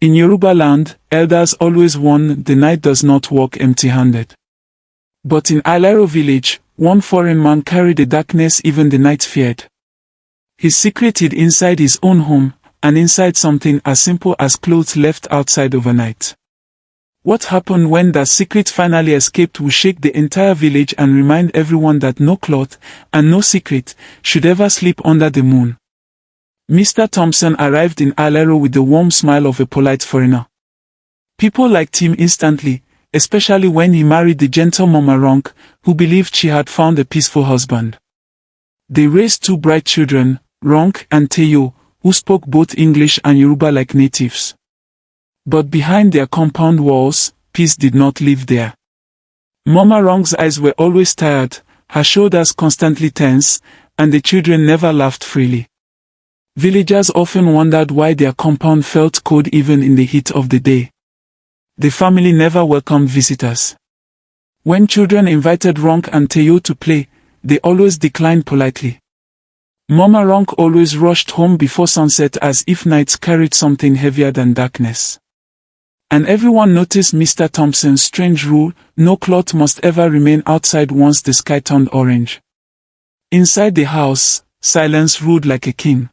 In Yoruba land, elders always warn the night does not walk empty-handed. But in Alero village, one foreign man carried a darkness even the night feared. His secret hid inside his own home, and inside something as simple as clothes left outside overnight. What happened when that secret finally escaped will shake the entire village and remind everyone that no cloth, and no secret, should ever sleep under the moon. Mr. Thompson arrived in Alero with the warm smile of a polite foreigner. People liked him instantly, especially when he married the gentle Mama Ronk, who believed she had found a peaceful husband. They raised two bright children, Ronk and Teyo, who spoke both English and Yoruba like natives. But behind their compound walls, peace did not live there. Mama Ronk's eyes were always tired, her shoulders constantly tense, and the children never laughed freely. Villagers often wondered why their compound felt cold even in the heat of the day. The family never welcomed visitors. When children invited Ronk and Teyo to play, they always declined politely. Mama Ronk always rushed home before sunset as if nights carried something heavier than darkness. And everyone noticed Mr. Thompson's strange rule: no cloth must ever remain outside once the sky turned orange. Inside the house, silence ruled like a king.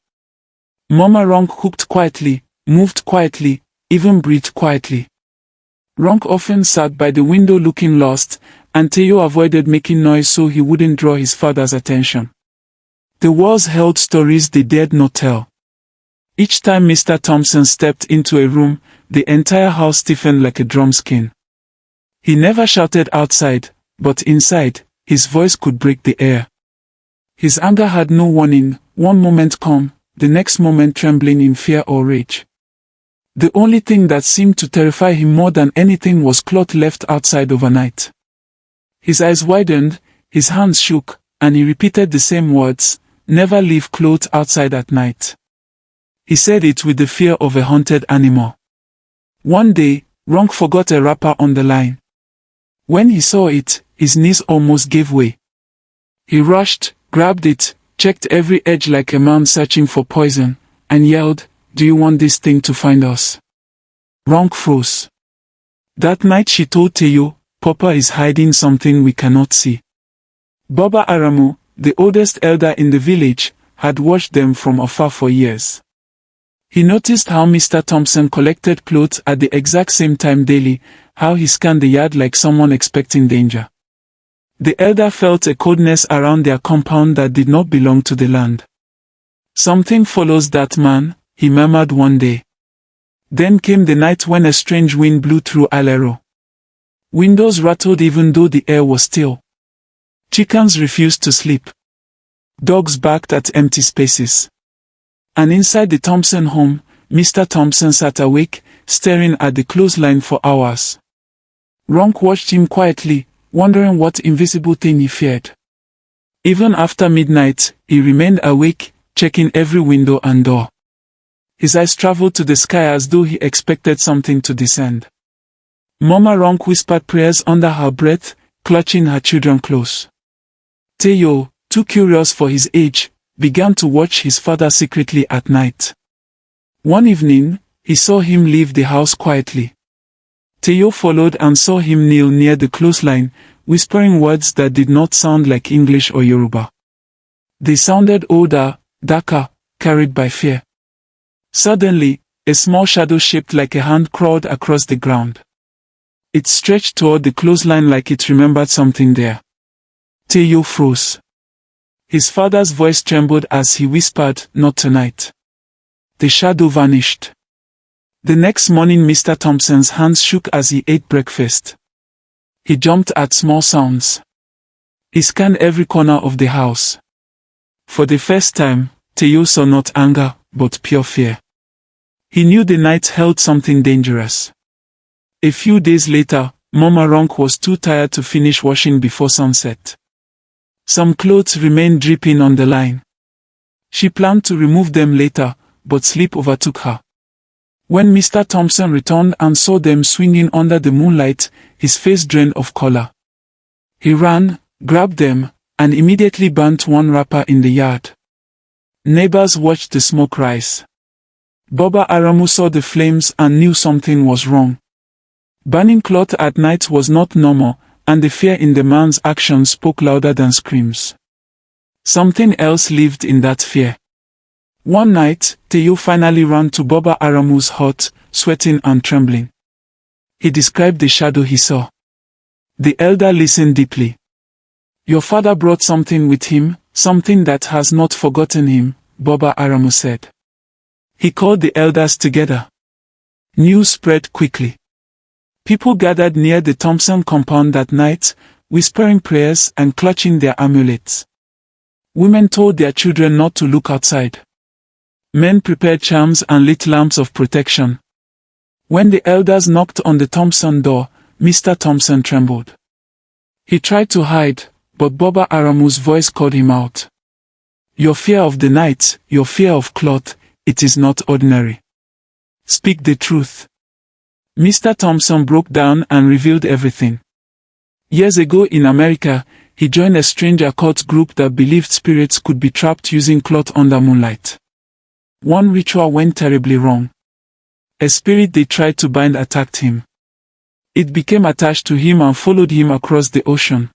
Mama Ronk cooked quietly, moved quietly, even breathed quietly. Ronk often sat by the window looking lost, and Teyo avoided making noise so he wouldn't draw his father's attention. The walls held stories they dared not tell. Each time Mr. Thompson stepped into a room, the entire house stiffened like a drum skin. He never shouted outside, but inside, his voice could break the air. His anger had no warning, one moment calm, the next moment trembling in fear or rage. The only thing that seemed to terrify him more than anything was cloth left outside overnight. His eyes widened, his hands shook, and he repeated the same words: "Never leave clothes outside at night." He said it with the fear of a haunted animal. One day, Ronk forgot a wrapper on the line. When he saw it, his knees almost gave way. He rushed, grabbed it, checked every edge like a man searching for poison, and yelled, "Do you want this thing to find us?" Ronk froze. That night she told Teyo, "Papa is hiding something we cannot see." Baba Aramu, the oldest elder in the village, had watched them from afar for years. He noticed how Mr. Thompson collected clothes at the exact same time daily, how he scanned the yard like someone expecting danger. The elder felt a coldness around their compound that did not belong to the land. "Something follows that man," he murmured one day. Then came the night when a strange wind blew through Alero. Windows rattled even though the air was still. Chickens refused to sleep. Dogs barked at empty spaces. And inside the Thompson home, Mr. Thompson sat awake, staring at the clothesline for hours. Ronk watched him quietly, wondering what invisible thing he feared. Even after midnight, he remained awake, checking every window and door. His eyes traveled to the sky as though he expected something to descend. Mama Ronk whispered prayers under her breath, clutching her children close. Teyo, too curious for his age, began to watch his father secretly at night. One evening, he saw him leave the house quietly. Teyo followed and saw him kneel near the clothesline, whispering words that did not sound like English or Yoruba. They sounded older, darker, carried by fear. Suddenly, a small shadow shaped like a hand crawled across the ground. It stretched toward the clothesline like it remembered something there. Teyo froze. His father's voice trembled as he whispered, "Not tonight." The shadow vanished. The next morning Mr. Thompson's hands shook as he ate breakfast. He jumped at small sounds. He scanned every corner of the house. For the first time, Teyo saw not anger, but pure fear. He knew the night held something dangerous. A few days later, Mama Ronk was too tired to finish washing before sunset. Some clothes remained dripping on the line. She planned to remove them later, but sleep overtook her. When Mr. Thompson returned and saw them swinging under the moonlight, his face drained of color. He ran, grabbed them, and immediately burnt one wrapper in the yard. Neighbors watched the smoke rise. Baba Aramu saw the flames and knew something was wrong. Burning cloth at night was not normal, and the fear in the man's actions spoke louder than screams. Something else lived in that fear. One night, Teo finally ran to Baba Aramu's hut, sweating and trembling. He described the shadow he saw. The elder listened deeply. "Your father brought something with him, something that has not forgotten him," Baba Aramu said. He called the elders together. News spread quickly. People gathered near the Thompson compound that night, whispering prayers and clutching their amulets. Women told their children not to look outside. Men prepared charms and lit lamps of protection. When the elders knocked on the Thompson door, Mr. Thompson trembled. He tried to hide, but Baba Aramu's voice called him out. "Your fear of the night, your fear of cloth, it is not ordinary. Speak the truth." Mr. Thompson broke down and revealed everything. Years ago in America, he joined a strange occult group that believed spirits could be trapped using cloth under moonlight. One ritual went terribly wrong. A spirit they tried to bind attacked him. It became attached to him and followed him across the ocean.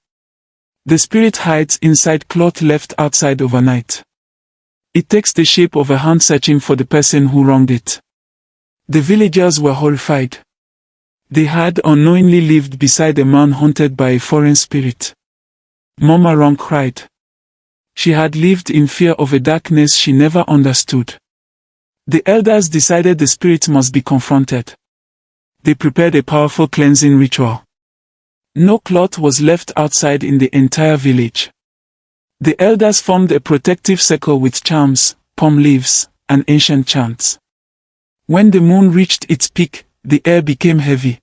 The spirit hides inside cloth left outside overnight. It takes the shape of a hand searching for the person who wronged it. The villagers were horrified. They had unknowingly lived beside a man haunted by a foreign spirit. Mama Ron cried. She had lived in fear of a darkness she never understood. The elders decided the spirit must be confronted. They prepared a powerful cleansing ritual. No cloth was left outside in the entire village. The elders formed a protective circle with charms, palm leaves, and ancient chants. When the moon reached its peak, the air became heavy.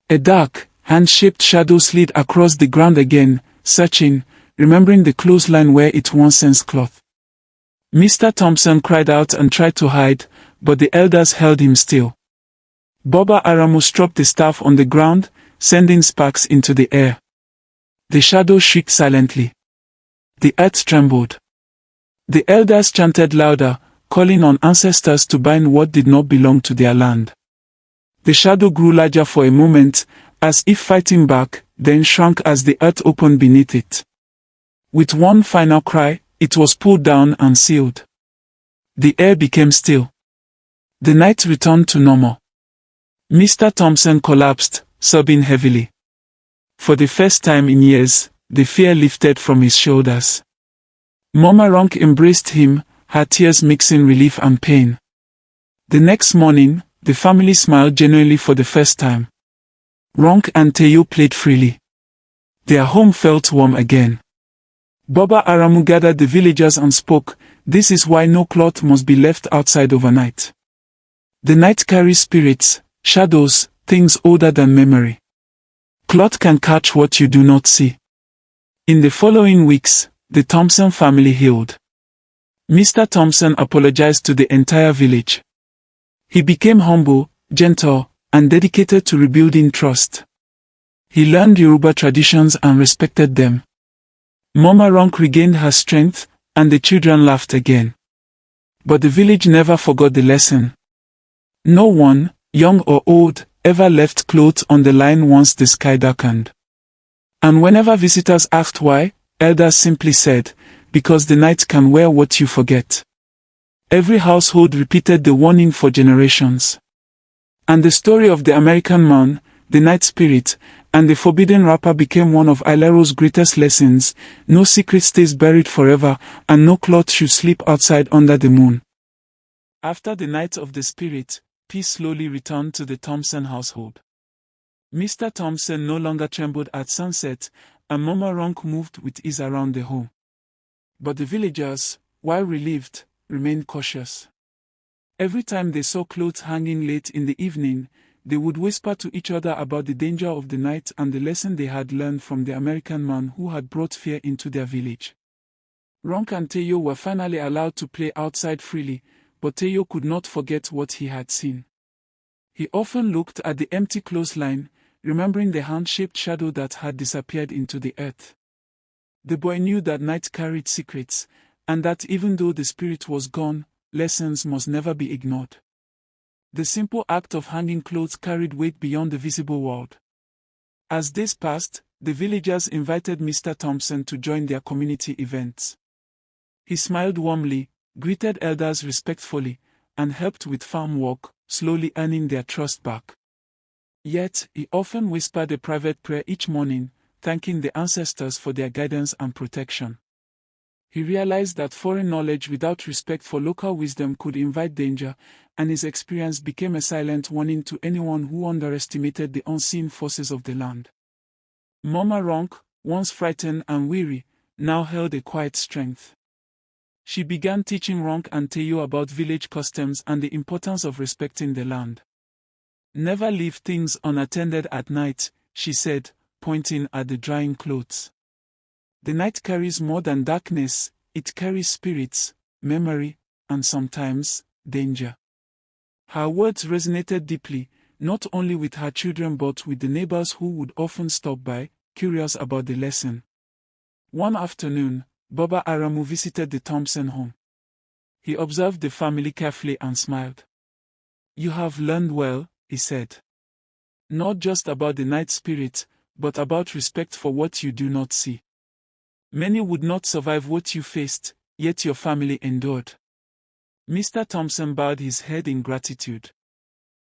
A dark, hand-shaped shadow slid across the ground again, searching, remembering the clothesline where it once sensed cloth. Mr. Thompson cried out and tried to hide, but the elders held him still. Baba Aramu struck the staff on the ground, sending sparks into the air. The shadow shrieked silently. The earth trembled. The elders chanted louder, calling on ancestors to bind what did not belong to their land. The shadow grew larger for a moment, as if fighting back, then shrunk as the earth opened beneath it. With one final cry, it was pulled down and sealed. The air became still. The night returned to normal. Mr. Thompson collapsed, sobbing heavily. For the first time in years, the fear lifted from his shoulders. Mama Ronk embraced him, her tears mixing relief and pain. The next morning, the family smiled genuinely for the first time. Ronk and Teo played freely. Their home felt warm again. Baba Aramu gathered the villagers and spoke, "This is why no cloth must be left outside overnight. The night carries spirits, shadows, things older than memory. Cloth can catch what you do not see." In the following weeks, the Thompson family healed. Mr. Thompson apologized to the entire village. He became humble, gentle, and dedicated to rebuilding trust. He learned Yoruba traditions and respected them. Mama Ronk regained her strength, and the children laughed again. But the village never forgot the lesson. No one, young or old, ever left clothes on the line once the sky darkened. And whenever visitors asked why, elders simply said, "Because the night can wear what you forget." Every household repeated the warning for generations. And the story of the American man, the night spirit, and the forbidden wrapper became one of Ailero's greatest lessons. No secret stays buried forever, and no cloth should sleep outside under the moon. After the night of the spirit, peace slowly returned to the Thompson household. Mr. Thompson no longer trembled at sunset, and Mama Ronk moved with ease around the home. But the villagers, while relieved, remained cautious. Every time they saw clothes hanging late in the evening, they would whisper to each other about the danger of the night and the lesson they had learned from the American man who had brought fear into their village. Ronk and Teo were finally allowed to play outside freely, but Teo could not forget what he had seen. He often looked at the empty clothesline, remembering the hand-shaped shadow that had disappeared into the earth. The boy knew that night carried secrets, and that even though the spirit was gone, lessons must never be ignored. The simple act of hanging clothes carried weight beyond the visible world. As days passed, the villagers invited Mr. Thompson to join their community events. He smiled warmly, greeted elders respectfully, and helped with farm work, slowly earning their trust back. Yet, he often whispered a private prayer each morning, thanking the ancestors for their guidance and protection. He realized that foreign knowledge without respect for local wisdom could invite danger, and his experience became a silent warning to anyone who underestimated the unseen forces of the land. Mama Ronk, once frightened and weary, now held a quiet strength. She began teaching Ronk and Teo about village customs and the importance of respecting the land. "Never leave things unattended at night," she said, pointing at the drying clothes. "The night carries more than darkness, it carries spirits, memory, and sometimes, danger." Her words resonated deeply, not only with her children but with the neighbors who would often stop by, curious about the lesson. One afternoon, Baba Aramu visited the Thompson home. He observed the family carefully and smiled. "You have learned well," he said. "Not just about the night spirit, but about respect for what you do not see. Many would not survive what you faced, yet your family endured." Mr. Thompson bowed his head in gratitude.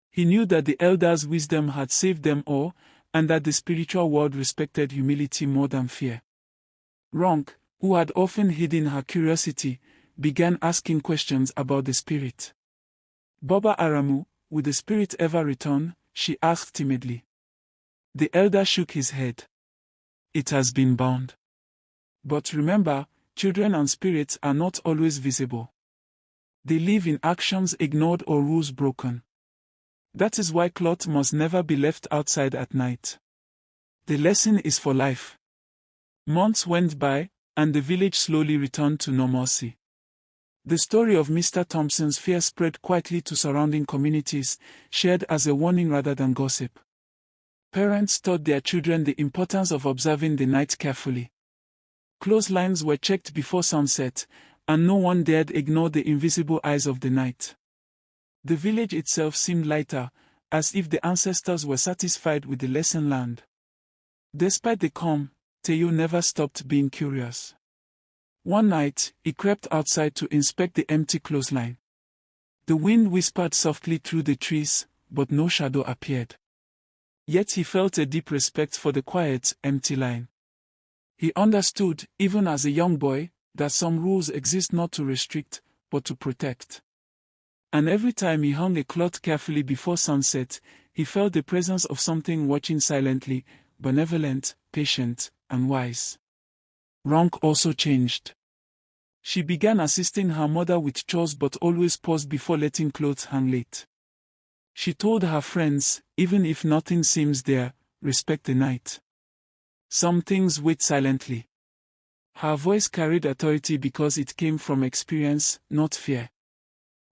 He knew that the elders' wisdom had saved them all, and that the spiritual world respected humility more than fear. Ronk, who had often hidden her curiosity, began asking questions about the spirit. "Baba Aramu, will the spirit ever return?" she asked timidly. The elder shook his head. "It has been bound. But remember, children and spirits are not always visible. They live in actions ignored or rules broken. That is why cloth must never be left outside at night. The lesson is for life." Months went by, and the village slowly returned to normalcy. The story of Mr. Thompson's fear spread quietly to surrounding communities, shared as a warning rather than gossip. Parents taught their children the importance of observing the night carefully. Clotheslines were checked before sunset, and no one dared ignore the invisible eyes of the night. The village itself seemed lighter, as if the ancestors were satisfied with the lesson learned. Despite the calm, Teo never stopped being curious. One night, he crept outside to inspect the empty clothesline. The wind whispered softly through the trees, but no shadow appeared. Yet he felt a deep respect for the quiet, empty line. He understood, even as a young boy, that some rules exist not to restrict, but to protect. And every time he hung a cloth carefully before sunset, he felt the presence of something watching silently, benevolent, patient, and wise. Ronk also changed. She began assisting her mother with chores but always paused before letting clothes hang late. She told her friends, even if nothing seems there, respect the night. Some things wait silently. Her voice carried authority because it came from experience, not fear.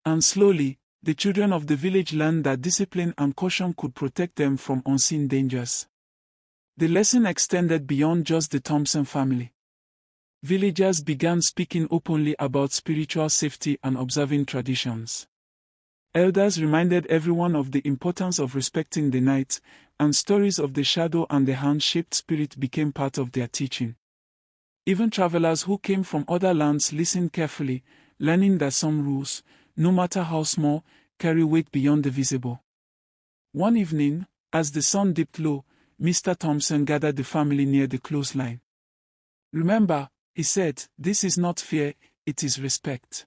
And slowly, the children of the village learned that discipline and caution could protect them from unseen dangers. The lesson extended beyond just the Thompson family. Villagers began speaking openly about spiritual safety and observing traditions. Elders reminded everyone of the importance of respecting the night, and stories of the shadow and the hand-shaped spirit became part of their teaching. Even travelers who came from other lands listened carefully, learning that some rules, no matter how small, carry weight beyond the visible. One evening, as the sun dipped low, Mr. Thompson gathered the family near the clothesline. "Remember," he said, "this is not fear, it is respect.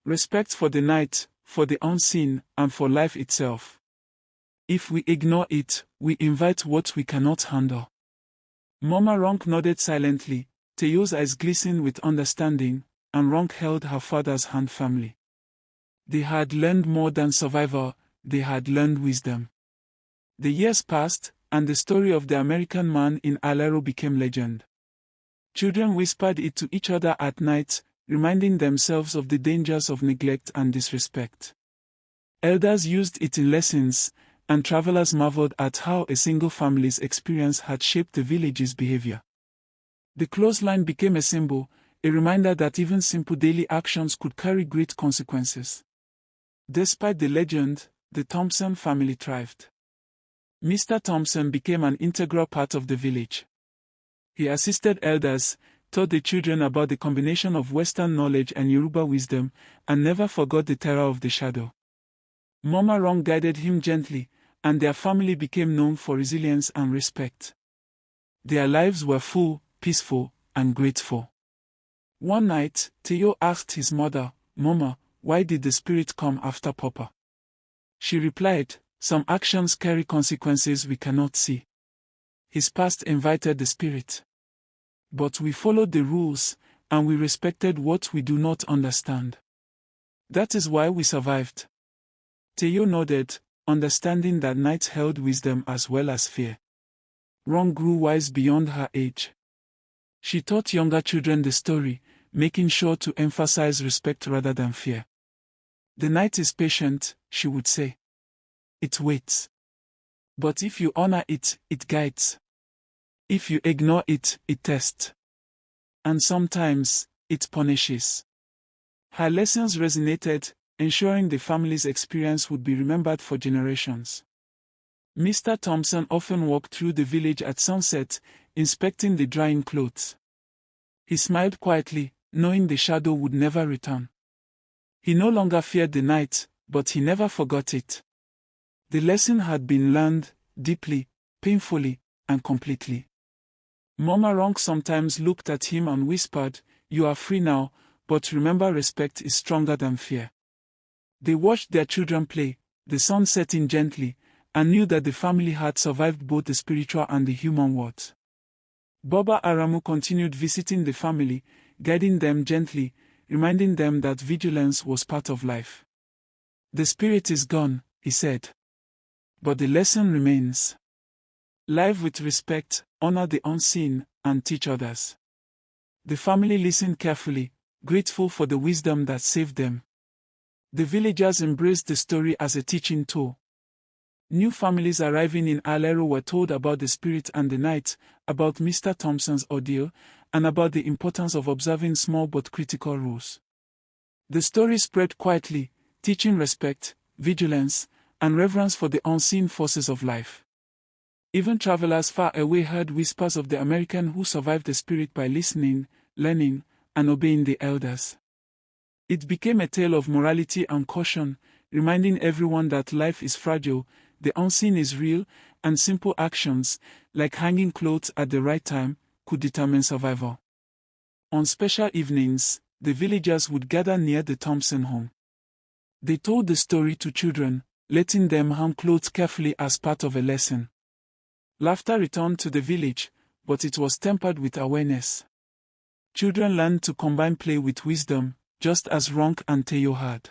Respect for the night, for the unseen, and for life itself. If we ignore it, we invite what we cannot handle." Mama Ronk nodded silently, Teo's eyes glistened with understanding, and Ronk held her father's hand firmly. They had learned more than survival, they had learned wisdom. The years passed, and the story of the American man in Alero became legend. Children whispered it to each other at night, reminding themselves of the dangers of neglect and disrespect. Elders used it in lessons, and travelers marveled at how a single family's experience had shaped the village's behavior. The clothesline became a symbol, a reminder that even simple daily actions could carry great consequences. Despite the legend, the Thompson family thrived. Mr. Thompson became an integral part of the village. He assisted elders, taught the children about the combination of Western knowledge and Yoruba wisdom, and never forgot the terror of the shadow. Mama Rong guided him gently, and their family became known for resilience and respect. Their lives were full, peaceful, and grateful. One night, Theo asked his mother, "Mama, why did the spirit come after Papa?" She replied, "Some actions carry consequences we cannot see. His past invited the spirit. But we followed the rules, and we respected what we do not understand. That is why we survived." Theo nodded, understanding that night held wisdom as well as fear. Rong grew wise beyond her age. She taught younger children the story, making sure to emphasize respect rather than fear. "The night is patient," she would say. "It waits. But if you honor it, it guides. If you ignore it, it tests. And sometimes, it punishes." Her lessons resonated, ensuring the family's experience would be remembered for generations. Mr. Thompson often walked through the village at sunset, inspecting the drying clothes. He smiled quietly, knowing the shadow would never return. He no longer feared the night, but he never forgot it. The lesson had been learned, deeply, painfully, and completely. Mama Rong sometimes looked at him and whispered, "You are free now, but remember respect is stronger than fear." They watched their children play, the sun setting gently, and knew that the family had survived both the spiritual and the human worlds. Baba Aramu continued visiting the family, guiding them gently, reminding them that vigilance was part of life. "The spirit is gone," he said. "But the lesson remains. Live with respect, honor the unseen, and teach others." The family listened carefully, grateful for the wisdom that saved them. The villagers embraced the story as a teaching tool. New families arriving in Alero were told about the spirit and the night, about Mr. Thompson's ordeal, and about the importance of observing small but critical rules. The story spread quietly, teaching respect, vigilance, and reverence for the unseen forces of life. Even travelers far away heard whispers of the American who survived the spirit by listening, learning, and obeying the elders. It became a tale of morality and caution, reminding everyone that life is fragile, the unseen is real, and simple actions, like hanging clothes at the right time, could determine survival. On special evenings, the villagers would gather near the Thompson home. They told the story to children, letting them hang clothes carefully as part of a lesson. Laughter returned to the village, but it was tempered with awareness. Children learned to combine play with wisdom, just as Ronk and Theo had.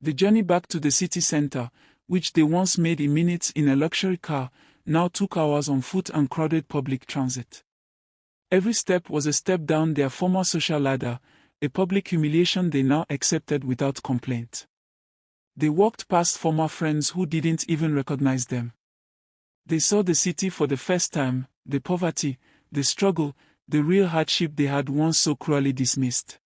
The journey back to the city center, which they once made in minutes in a luxury car, now took hours on foot and crowded public transit. Every step was a step down their former social ladder, a public humiliation they now accepted without complaint. They walked past former friends who didn't even recognize them. They saw the city for the first time, the poverty, the struggle, the real hardship they had once so cruelly dismissed.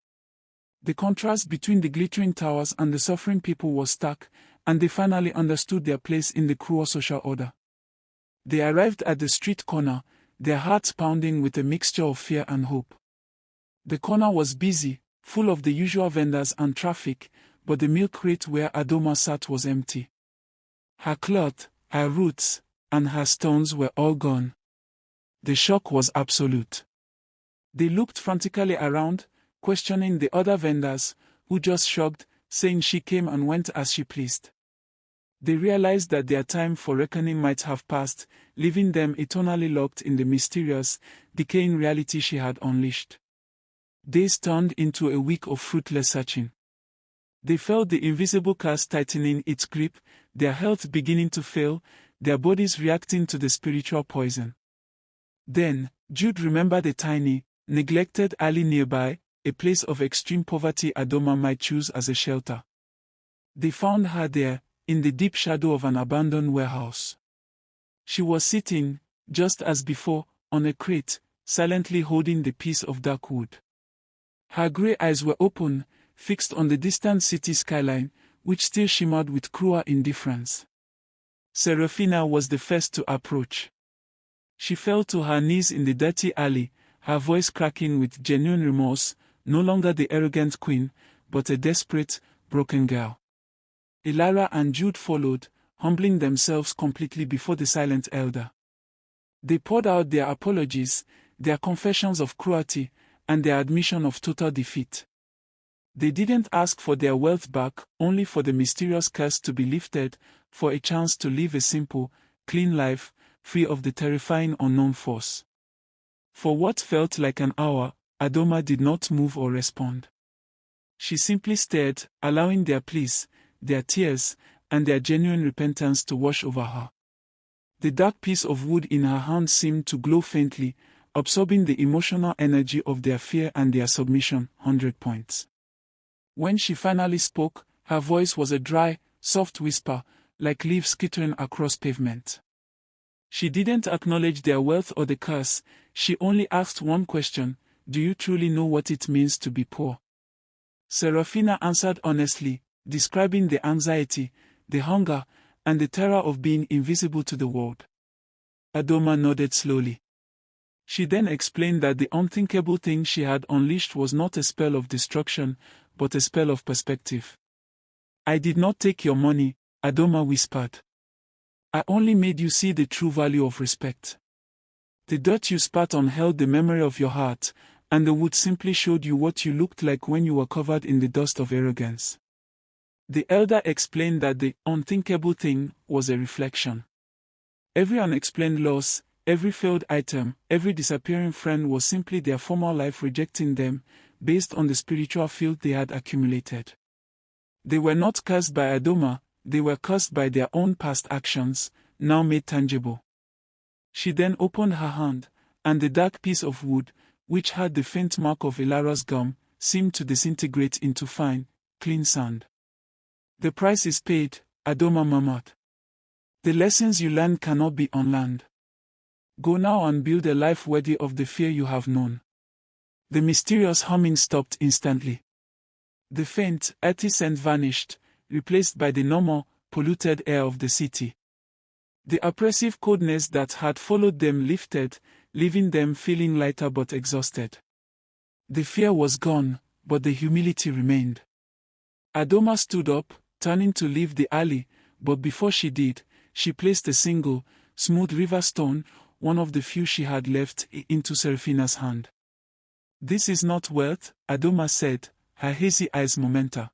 The contrast between the glittering towers and the suffering people was stark, and they finally understood their place in the cruel social order. They arrived at the street corner, their hearts pounding with a mixture of fear and hope. The corner was busy, full of the usual vendors and traffic, but the milk crate where Adoma sat was empty. Her cloth, her roots, and her stones were all gone. The shock was absolute. They looked frantically around, questioning the other vendors, who just shrugged, saying she came and went as she pleased. They realized that their time for reckoning might have passed, leaving them eternally locked in the mysterious, decaying reality she had unleashed. Days turned into a week of fruitless searching. They felt the invisible curse tightening its grip, their health beginning to fail, their bodies reacting to the spiritual poison. Then, Jude remembered a tiny, neglected alley nearby, a place of extreme poverty Adoma might choose as a shelter. They found her there, in the deep shadow of an abandoned warehouse. She was sitting, just as before, on a crate, silently holding the piece of dark wood. Her grey eyes were open, fixed on the distant city skyline, which still shimmered with cruel indifference. Serafina was the first to approach. She fell to her knees in the dirty alley, her voice cracking with genuine remorse, no longer the arrogant queen, but a desperate, broken girl. Elira and Jude followed, humbling themselves completely before the silent elder. They poured out their apologies, their confessions of cruelty, and their admission of total defeat. They didn't ask for their wealth back, only for the mysterious curse to be lifted, for a chance to live a simple, clean life, free of the terrifying unknown force. For what felt like an hour, Adoma did not move or respond. She simply stared, allowing their pleas, their tears, and their genuine repentance to wash over her. The dark piece of wood in her hand seemed to glow faintly, absorbing the emotional energy of their fear and their submission. 100 points. When she finally spoke, her voice was a dry, soft whisper, like leaves skittering across pavement. She didn't acknowledge their wealth or the curse, she only asked one question: do you truly know what it means to be poor? Serafina answered honestly, describing the anxiety, the hunger, and the terror of being invisible to the world. Adoma nodded slowly. She then explained that the unthinkable thing she had unleashed was not a spell of destruction, but a spell of perspective. I did not take your money, Adoma whispered. I only made you see the true value of respect. The dirt you spat on held the memory of your heart, and the wood simply showed you what you looked like when you were covered in the dust of arrogance. The elder explained that the unthinkable thing was a reflection. Every unexplained loss, every failed item, every disappearing friend was simply their former life rejecting them, based on the spiritual filth they had accumulated. They were not cursed by Adoma, they were cursed by their own past actions, now made tangible. She then opened her hand, and the dark piece of wood, which had the faint mark of Elira's gum, seemed to disintegrate into fine, clean sand. The price is paid, Adoma murmured. The lessons you learned cannot be unlearned. Go now and build a life worthy of the fear you have known. The mysterious humming stopped instantly. The faint, earthy scent vanished, replaced by the normal, polluted air of the city. The oppressive coldness that had followed them lifted, leaving them feeling lighter but exhausted. The fear was gone, but the humility remained. Adoma stood up, turning to leave the alley, but before she did, she placed a single, smooth river stone, one of the few she had left, into Serafina's hand. This is not wealth, Adoma said, her hazy eyes momenta.